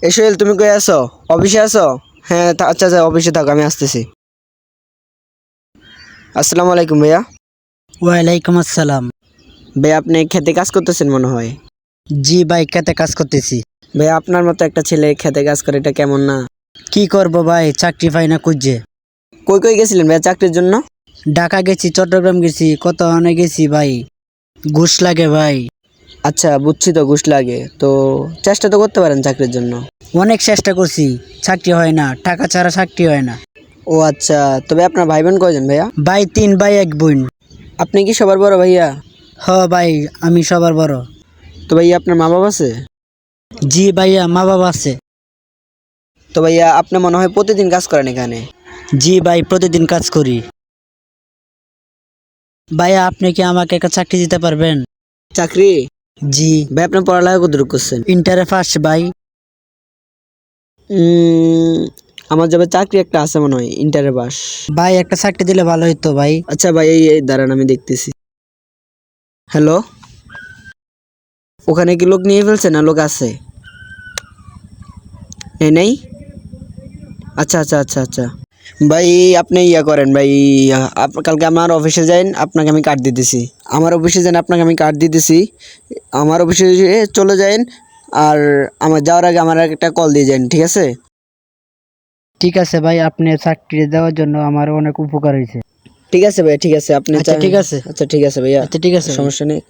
এই সোহেল, তুমি কই আছো? অফিসে আছো? হ্যাঁ, আচ্ছা আচ্ছা, অফিসে থাকো, আমি আসতেছি। আসসালামু আলাইকুম ভাইয়া। ওয়ালাইকুম আসসালাম। ভাইয়া, আপনি খেতে কাজ করতেছেন মনে হয়। জি ভাই, খেতে কাজ করতেছি। ভাইয়া, আপনার মতো একটা ছেলে খেতে কাজ করে, এটা কেমন না? কি করব ভাই, চাকরি পাই না খুঁজছে। কই কই গেছিলেন ভাইয়া চাকরির জন্য? ঢাকা গেছি, চট্টগ্রাম গেছি, কত অনেক গেছি ভাই। ঘুষ লাগে ভাই। আচ্ছা, বুঝছি তো, ঘুষ লাগে তো। চেষ্টা তো করতে পারেন চাকরির জন্য। অনেক চেষ্টা করছি, চাকরি হয় না, টাকা ছাড়া চাকরি হয় না। ও আচ্ছা, তবে আপনার ভাই বোন কয়জন ভাইয়া? ভাই 3 ভাই 1 বোন। আপনি কি সবার বড় ভাইয়া? হ ভাই, আমি সবার বড়। তো ভাইয়া, আপনার মা বাবা আছে? জি ভাইয়া, মা বাবা আছে। তো ভাইয়া, আপনি মনে হয় প্রতিদিন কাজ করেন এখানে। জি ভাই, প্রতিদিন কাজ করি। ভাইয়া, আপনি কি আমাকে একটা চাকরি দিতে পারবেন? চাকরি? জি। ভাই, আপনার পড়ালেখা কতটুকু করছেন? ইন্টারে ফার্স্ট ভাই। উম, আমার যাবে চাকরি একটা আছে মনে হয়, ইন্টারে পাস। ভাই, একটা চাকরি দিলে ভালো হতো ভাই। আচ্ছা ভাই, এই দাঁড়ান, আমি দেখতেছি। হ্যালো, ওখানে কি লোক নিয়ে ফেলছে না লোক আছে? নেই। আচ্ছা আচ্ছা আচ্ছা আচ্ছা। ভাই, আপনি ইয়া করেন ভাই, কালকে আমার অফিসে যান, আপনাকে আমি কার্ড দিতেছি। আমার অফিসে যান, আপনাকে আমি কার্ড দিতেছি। আমার অফিসে চলে যান। আর আমার যাওয়ার আগে আমার একটা কল দিয়ে যান, ঠিক আছে? ঠিক আছে ভাই, আপনি চাকরি দেওয়ার জন্য আমার অনেক উপকার হয়েছে। ঠিক আছে ভাই, ঠিক আছে, আপনি আচ্ছা ঠিক আছে। আচ্ছা ঠিক আছে ভাইয়া, আচ্ছা ঠিক আছে ভাই। সমস্যা নেই।